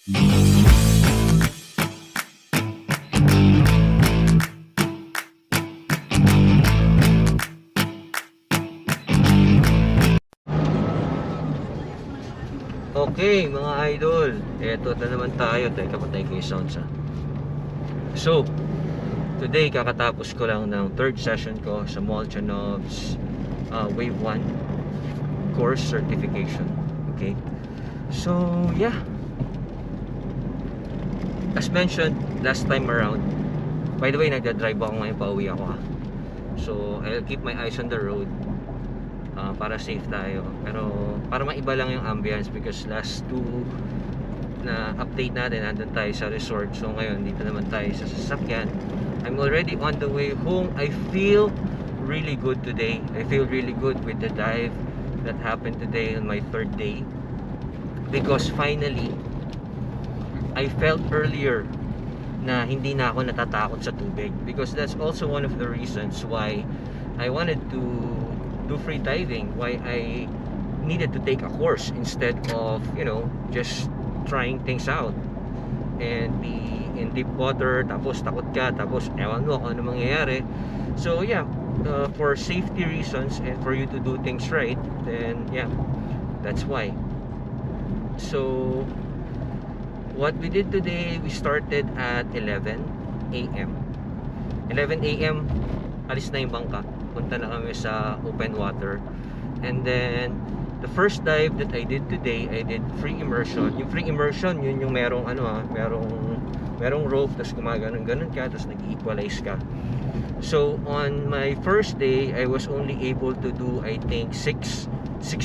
Okay mga idol, eto na naman tayo. Teka, patay ko yung sounds ha. So, today kakatapos ko lang ng third session ko sa Molchanovs Wave 1 course certification. Okay, so yeah, as mentioned last time around, by the way, nagdadrive ako ngayon, pauwi ako ha. So, I'll keep my eyes on the road para safe tayo. Pero para maiba lang yung ambience, because last two na update natin, nandun tayo sa resort. So ngayon, dito naman tayo sa sasakyan. I'm already on the way home. I feel really good today. I feel really good with the dive that happened today on my third day, because finally I felt earlier na hindi na ako natatakot sa tubig, because that's also one of the reasons why I wanted to do free diving, why I needed to take a course instead of, you know, just trying things out and be in deep water, tapos takot ka, tapos ewan mo kung ano mangyayari. So yeah, for safety reasons and for you to do things right, then yeah, that's why. So what we did today, we started at 11 a.m. 11 a.m. alis na yung bangka, punta na kami sa open water. And then the first dive that I did today, I did free immersion. Yung free immersion, yun yung merong merong rope, tapos gumaganon-ganon ka, tapos nag-equalize ka. So on my first day, I was only able to do, I think, 6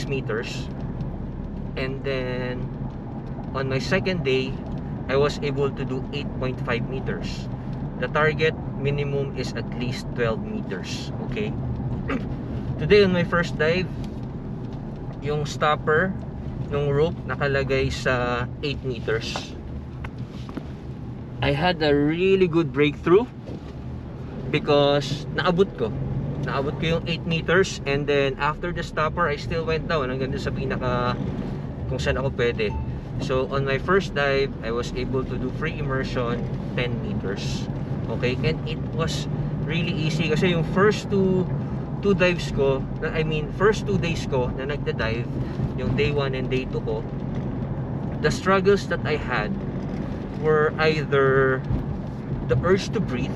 meters. And then on my second day, I was able to do 8.5 meters. The target minimum is at least 12 meters. Okay. Today on my first dive, yung stopper ng rope nakalagay sa 8 meters. I had a really good breakthrough because naabot ko yung 8 meters, and then after the stopper I still went down hanggang sa pinaka kung saan ako pwede. So on my first dive, I was able to do free immersion 10 meters. Okay, and it was really easy kasi yung first two dives ko, first 2 days ko na nagda-dive, yung day 1 and day 2 ko, the struggles that I had were either the urge to breathe,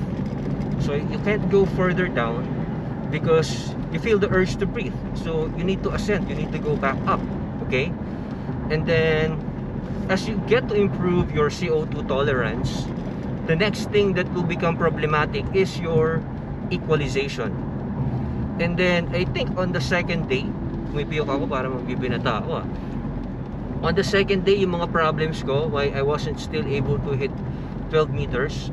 so you can't go further down because you feel the urge to breathe, so you need to ascend, you need to go back up. Okay, and then as you get to improve your CO2 tolerance, the next thing that will become problematic is your equalization. And then I think on the second day, umipiyok ako para magbibinata ako. On the second day, yung mga problems ko why I wasn't still able to hit 12 meters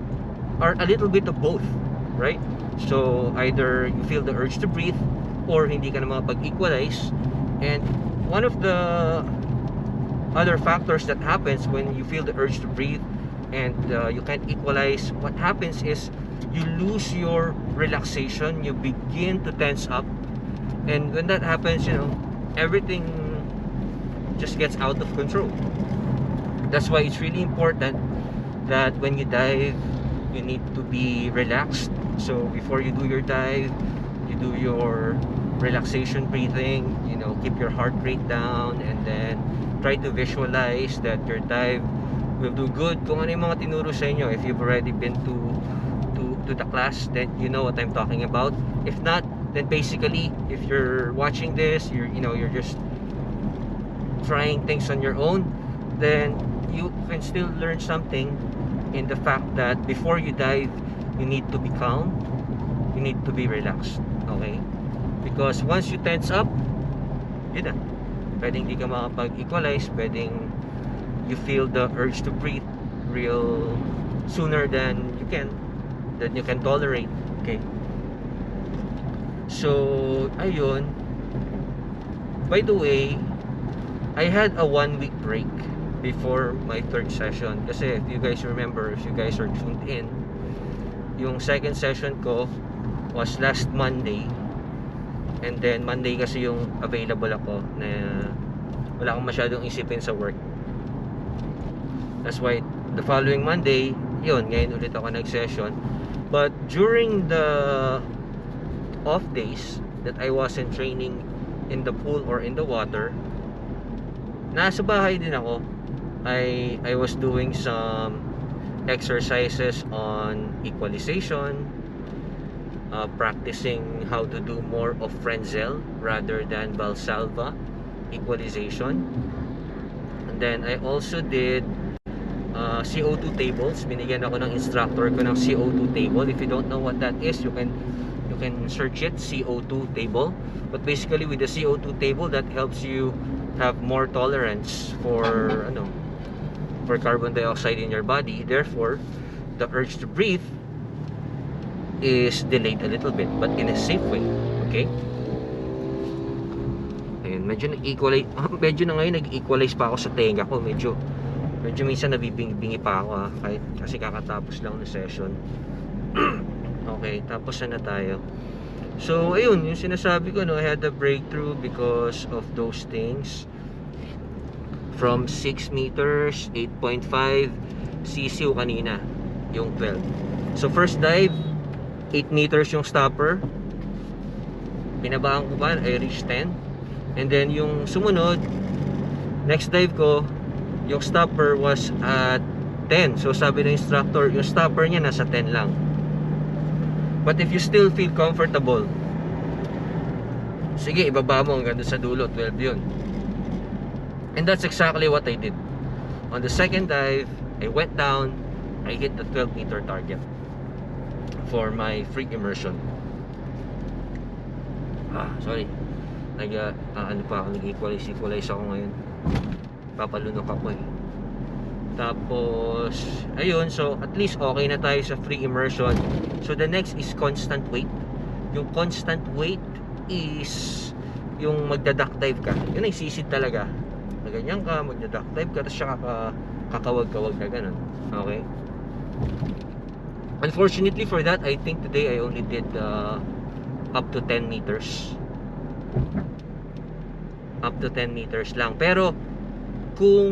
are a little bit of both, right? So either you feel the urge to breathe or hindi ka na makapag-equalize. And one of the other factors that happens when you feel the urge to breathe and you can't equalize, what happens is you lose your relaxation, you begin to tense up, and when that happens, you know, everything just gets out of control. That's why it's really important that when you dive, you need to be relaxed. So before you do your dive, you do your relaxation breathing, you know, keep your heart rate down, and then try to visualize that your dive will do good. Kung ano yung mga tinuro sa inyo, if you've already been to the class, then you know what I'm talking about. If not, then basically if you're watching this, you're just trying things on your own, then you can still learn something in the fact that before you dive, you need to be calm, you need to be relaxed. Okay, because once you tense up, yun na, pwedeng di ka makapag-equalize, pwedeng you feel the urge to breathe real sooner than you can tolerate. Okay, so ayun. By the way, I had a 1-week break before my third session kasi if you guys remember, if you guys are tuned in, yung second session ko was last Monday, and then Monday kasi yung available ako na wala akong masyadong isipin sa work. That's why the following Monday, yun, ngayon ulit ako nag-session. But during the off days that I wasn't training in the pool or in the water, nasa bahay din ako. I was doing some exercises on equalization, practicing how to do more of Frenzel rather than Valsalva equalization. And then I also did CO2 tables. Binigyan ako ng instructor ko ng CO2 table. If you don't know what that is, you can search it, CO2 table. But basically with the CO2 table, that helps you have more tolerance for for carbon dioxide in your body. Therefore, the urge to breathe is delayed a little bit, but in a safe way. Okay? Ayun, medyo nag-equalize, medyo na ngayon nag-equalize pa ako sa tenga ko. Medyo minsan nabibingi pa ako kasi kakatapos lang ng session. Okay, tapos na tayo. So, ayun, yung sinasabi ko, I had a breakthrough because of those things. From 6 meters, 8.5, CCU kanina, yung 12. So, first dive, 8 meters yung stopper. Binabaan ko pa, I reached 10. And then, yung sumunod, next dive ko, yung stopper was at 10. So sabi ng instructor, yung stopper niya nasa 10 lang. But if you still feel comfortable, sige, ibaba mo hanggang sa dulo, 12 yun. And that's exactly what I did. On the second dive, I went down, I hit the 12 meter target for my free immersion. Sorry. Nag-equalize ako ngayon. Papalunok ako eh. Tapos ayun, so at least okay na tayo sa free immersion. So the next is constant weight. Yung constant weight is yung magda-duck dive ka. Yun ay sisid talaga. Ganyan ka, magda-duck dive ka, tapos siya kakawag-kawag na ganun. Okay? Unfortunately for that, I think today I only did up to 10 meters. Up to 10 meters lang. Pero kung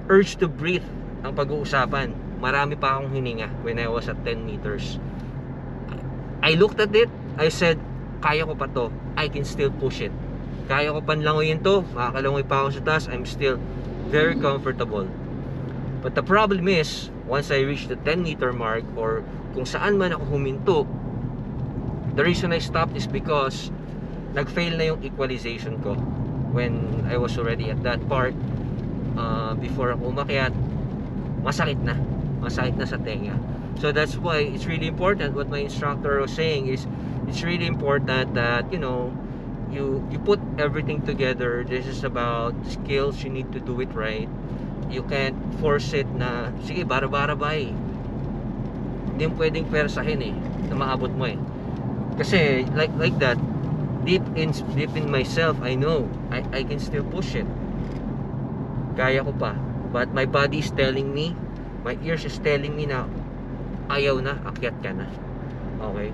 urge to breathe ang pag-uusapan, marami pa akong hininga when I was at 10 meters. I looked at it, I said, kaya ko pa to, I can still push it. Kaya ko panlangoyin to, makakalangoy pa ako sa taas, I'm still very comfortable. But the problem is, once I reach the 10 meter mark, or kung saan man ako huminto, the reason I stopped is because nag-fail na yung equalization ko when I was already at that part. Before ako umakyat, masakit na sa tenga. So that's why it's really important. What my instructor was saying is, it's really important that you put everything together. This is about skills. You need to do it right. You can't force it na sige, bara-bara ba eh. Hindi mo pwedeng persahin eh na maabot mo eh. Kasi like that, deep in myself, I know I can still push it. Kaya ko pa. But my body is telling me, my ears is telling me na ayaw na, akyat ka na. Okay?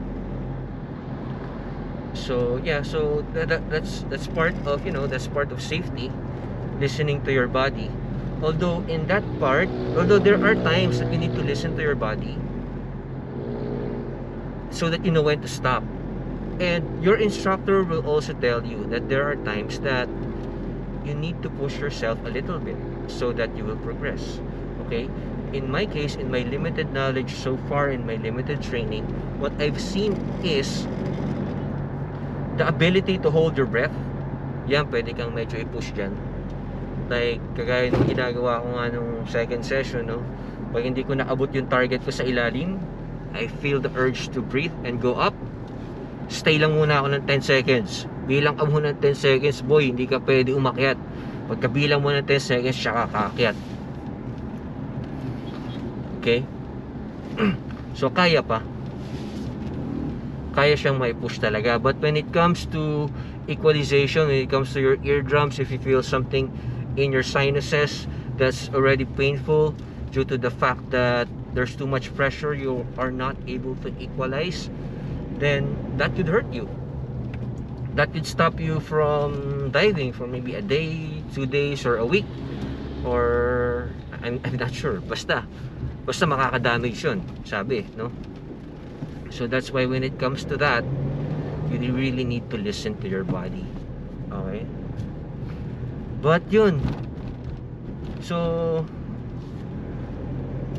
So yeah, so that's part of, that's part of safety, listening to your body. Although in that part, although there are times that you need to listen to your body so that you know when to stop. And your instructor will also tell you that there are times that you need to push yourself a little bit so that you will progress. Okay? In my case, in my limited knowledge so far, in my limited training, what I've seen is the ability to hold your breath. Yan, pwede kang medyo i-push dyan. Like, kagaya nung ginagawa ko nga nung second session, no? Pag hindi ko naabot yung target ko sa ilalim, I feel the urge to breathe and go up. Stay lang muna ako ng 10 seconds. Bilang ka muna ng 10 seconds, boy, hindi ka pwede umakyat. Pagkabilang mo ng 10 seconds, siya kakaakyat. Okay? So, kaya pa. Kaya siyang mai-push talaga. But when it comes to equalization, when it comes to your eardrums, if you feel something in your sinuses that's already painful due to the fact that there's too much pressure, you are not able to equalize, then that could hurt you. That could stop you from diving for maybe a day, 2 days, or a week. Or I'm not sure. Basta makaka-damage yun, sabi, no? So that's why when it comes to that, you really need to listen to your body. Okay? But yun. So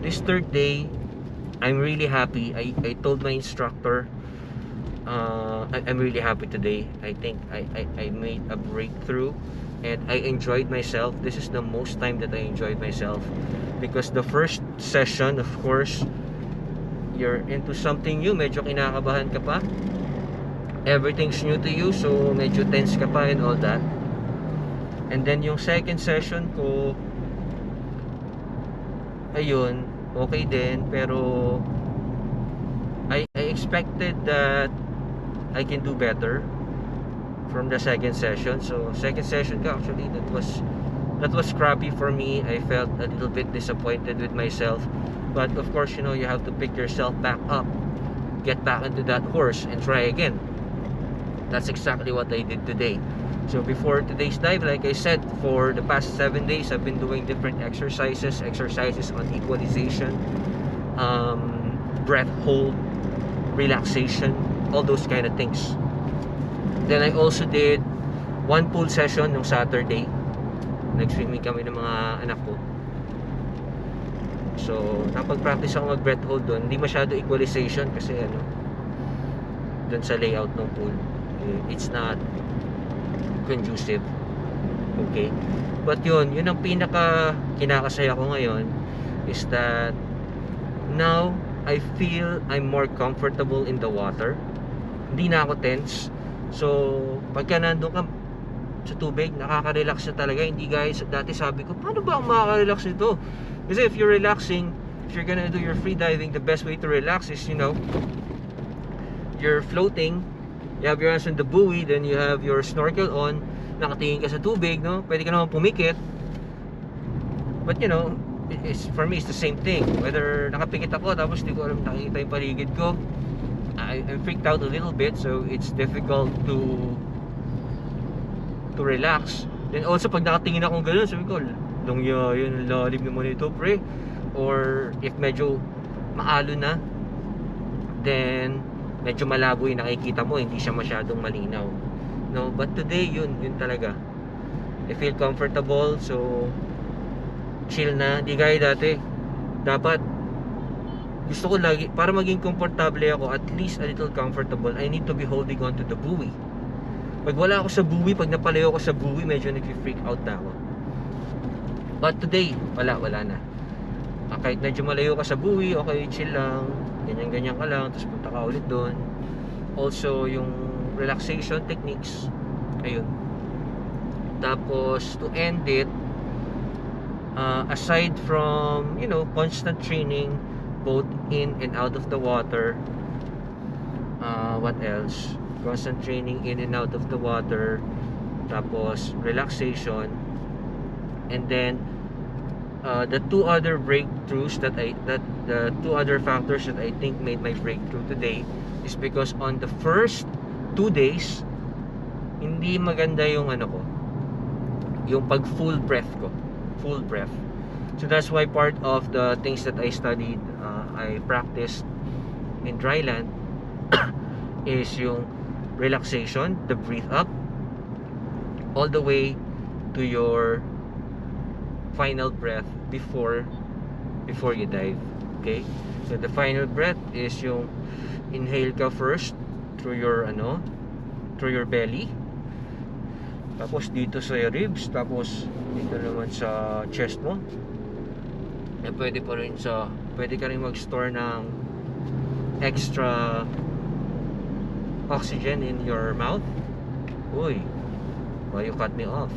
this third day, I'm really happy. I told my instructor, I'm really happy today. I think I made a breakthrough and I enjoyed myself. This is the most time that I enjoyed myself, because the first session, of course, you're into something new, medyo kinakabahan ka pa, everything's new to you, so medyo tense ka pa and all that. And then yung second session ko, ayun, okay din, pero I expected that I can do better from the second session. So second session ko, actually, that was crappy for me. I felt a little bit disappointed with myself, but of course, you know, you have to pick yourself back up, get back into that horse and try again. That's exactly what I did today. So before today's dive, like I said, for the past 7 days I've been doing different exercises on equalization, breath hold, relaxation, all those kind of things. Then I also did one pool session nung Saturday. Nag-swimming kami ng mga anak ko. So napag-practice ako mag-breath hold doon. Hindi masyado equalization kasi doon sa layout ng pool, it's not conducive. Okay? But yun ang pinaka kinakasaya ko ngayon, is that now I feel I'm more comfortable in the water. Hindi na ako tense. So pagka nandun ka sa tubig, nakaka-relax na talaga. Hindi guys, dati sabi ko, paano ba ang makaka-relax nito? Kasi if you're relaxing, if you're gonna do your free diving, the best way to relax is, you're floating, you have your hands on the buoy, then you have your snorkel on, nakatingin ka sa tubig, no? Pwede ka naman pumikit. But for me, it's the same thing. Whether nakapikit ako, tapos di ko alam nakikita yung paligid ko, I'm freaked out a little bit, so it's difficult to relax. Then also, pag nakatingin akong gano'n, sabi ko, yun, lalim naman ito, pre. Or if medyo maalo na, then medyo malabo yung nakikita mo, hindi siya masyadong malinaw, no? But today, yun talaga, I feel comfortable. So chill na, di gaya dati. Dapat gusto ko lagi, para maging komportable ako, at least a little comfortable, I need to be holding on to the buoy. Pag wala ako sa buoy, pag napalayo ako sa buoy, medyo nag-freak out na ako. But today, wala na. Kahit medyo malayo ka sa buoy, okay, chill lang, ganyan ka lang, tapos punta ka ulit doon. Also, yung relaxation techniques, ayun. Tapos, to end it, aside from, constant training, both in and out of the water, what else? Constant training in and out of the water, tapos relaxation, and then the two other breakthroughs the two other factors that I think made my breakthrough today is because on the first 2 days, hindi maganda yung yung pag full breath. So that's why part of the things that I studied, I practiced in dry land is yung relaxation, the breathe up, all the way to your final breath before you dive. Okay, so the final breath is yung inhale ka first through your belly, tapos dito sa ribs, tapos dito naman sa chest mo. Pwede ka rin mag-store ng extra oxygen in your mouth. Uy, why you cut me off?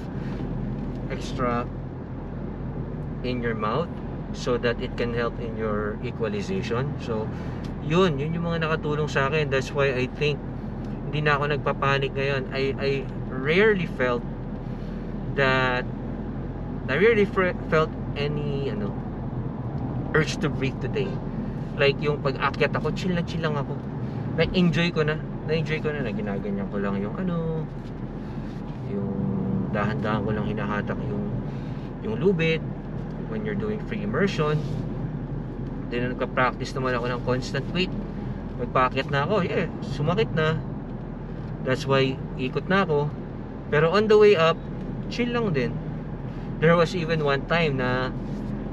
Extra in your mouth so that it can help in your equalization. So yun yung mga nakatulong sa akin. That's why I think hindi na ako nagpapanik ngayon. I rarely felt any urge to breathe today. Like yung pag-akyat ako, chill lang ako. Na-enjoy ko na, ginaganyan ko lang yung yung dahan-dahan ko lang hinahatak yung lubid, when you're doing free immersion. Then nagka-practice naman ako ng constant weight. Magpaakyat na ako, yeah, sumakit na. That's why ikot na ako. Pero on the way up, chill lang din. There was even one time na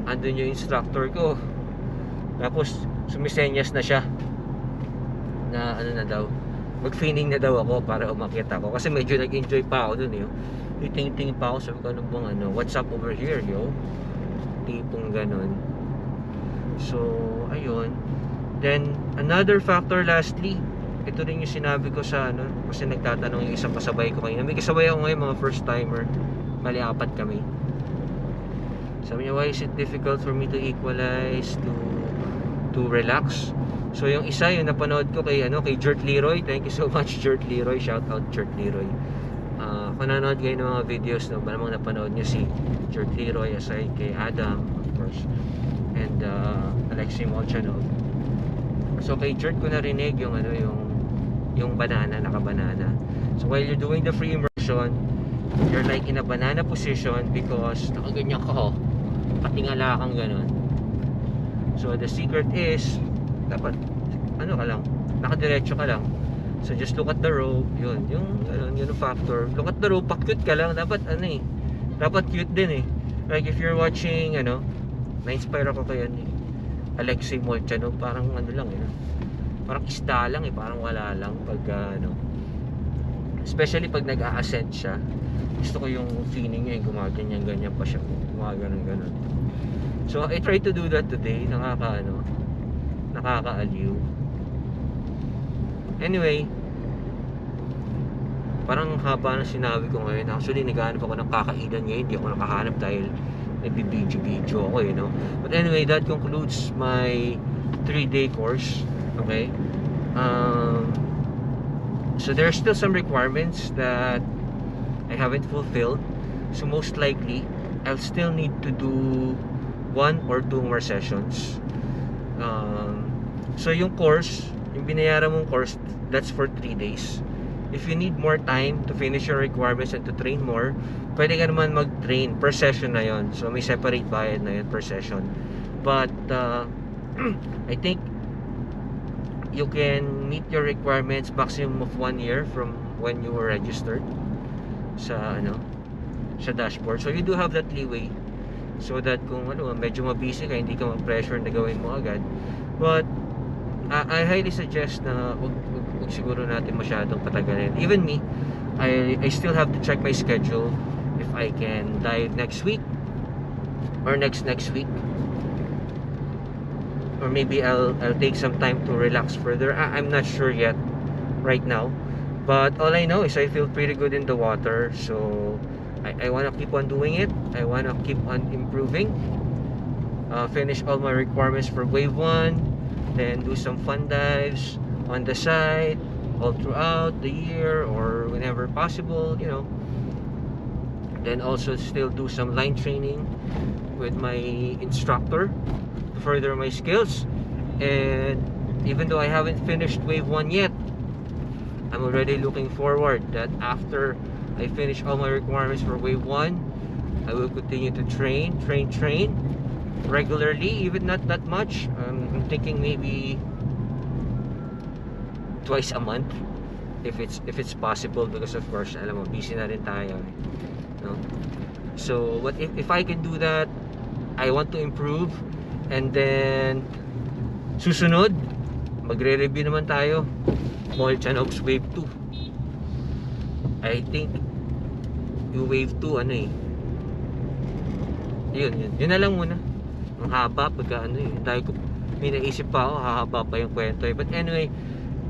andun yung instructor ko, tapos sumisenyas na siya na ano na daw, mag-feigning na daw ako para umakyat ako, kasi medyo nag-enjoy pa ako dun eh. Titingin pa ako, sabi ko, ano bang ano, what's up over here, yo? Tipong ganun. So ayun. Then another factor lastly, ito rin yung sinabi ko sa ano, kasi nagtatanong yung isang kasabay ko kanina. May kasabay ako ngayon, mga first timer, mali 4 kami. Sabi niya, why is it difficult for me to equalize, to relax? So yung isa, yung napanood ko kay ano, kay Jert Leroy. Thank you so much, Jert Leroy. Shout out Jert Leroy. Kung nanonood kayo ng mga videos, no, malamang napanood niyo si Jert Leroy, aside kay Adam, of course, and Alexei Molchanovs. So kay Jert ko narinig yung ano, yung banana, naka-banana. So while you're doing the free immersion, you're like in a banana position because nakaganyan ka, patingala kang ganun. So the secret is, dapat ano ka lang, nakadiretso ka lang. So just look at the rope, yun yung factor. Look at the rope, pa-cute ka lang. Dapat ano eh, dapat cute din eh. Like if you're watching, ano, na-inspire ako kay Alexei Molchanov, parang ano lang eh, parang isda lang eh, parang wala lang pag ano, especially pag nag-a-ascend siya. Gusto ko yung feeling niya, gumaganyan-ganyan pa siya, gumaganon-ganon. So I try to do that today. Nakakaaliw. Anyway, parang haba na sinabi ko ngayon. Actually, naghahanap ako ng kakainan ngayon. Hindi ako nakahanap dahil nagbibidyo-video ako, you know. But anyway, that concludes my 3-day course. Okay. So there's still some requirements that I haven't fulfilled. So most likely, I'll still need to do 1 or 2 more sessions. So yung course, yung binayaran mong course, that's for 3 days. If you need more time to finish your requirements and to train more, pwede ka naman mag-train per session na yon. So may separate bayad na yun per session. But I think you can meet your requirements maximum of 1 year from when you were registered sa sa dashboard. So you do have that leeway, so that kung medyo mabisi ka, hindi ka ma-pressure na gawin mo agad. But I highly suggest na wag siguro natin masyadong patagalin. Even me, I still have to check my schedule if I can dive next week or next week, or maybe I'll take some time to relax further. I'm not sure yet right now, but all I know is I feel pretty good in the water. So I want to keep on doing it. I want to keep on improving, finish all my requirements for wave 1, then do some fun dives on the side all throughout the year or whenever possible, you know. Then also still do some line training with my instructor to further my skills. And even though I haven't finished wave 1 yet, I'm already looking forward that after I finish all my requirements for wave 1, I will continue to train regularly, even not that much. I'm thinking maybe twice a month if it's possible, because of course alam mo, busy na rin tayo eh, no? So what if I can do that, I want to improve. And then susunod, magre-review naman tayo Molchanovs wave 2. I think yung wave 2 yun na lang muna. Ang haba pagka dahil ko may naisip pa ako, hahaba pa yung kwento eh. But anyway,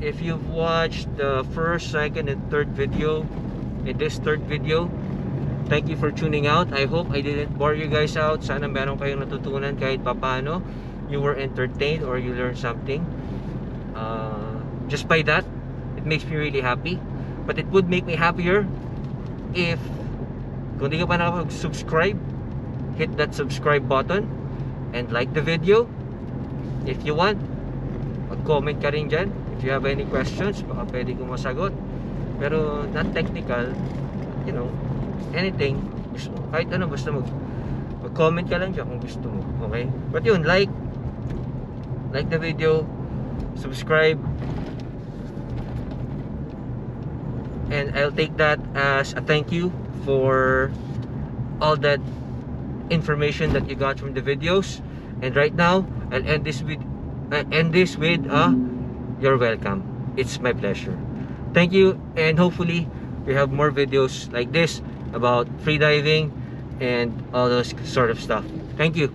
if you've watched the first, second, and third video, in this third video, thank you for tuning out. I hope I didn't bore you guys out. Sana meron kayong natutunan kahit papano. You were entertained or you learned something. Just by that, it makes me really happy. But it would make me happier if, kung di ka pa nakapag-subscribe, hit that subscribe button and like the video. If you want, mag-comment ka rin dyan. If you have any questions, baka pwede kong masagot. Pero not technical, you know, anything, kahit ano, basta Mag-comment ka lang dyan kung gusto mo. Okay? But yun, like the video, subscribe, and I'll take that as a thank you for all that information that you got from the videos. And right now, I'll end this with you're welcome. It's my pleasure. Thank you, and hopefully we have more videos like this about freediving and all those sort of stuff. Thank you.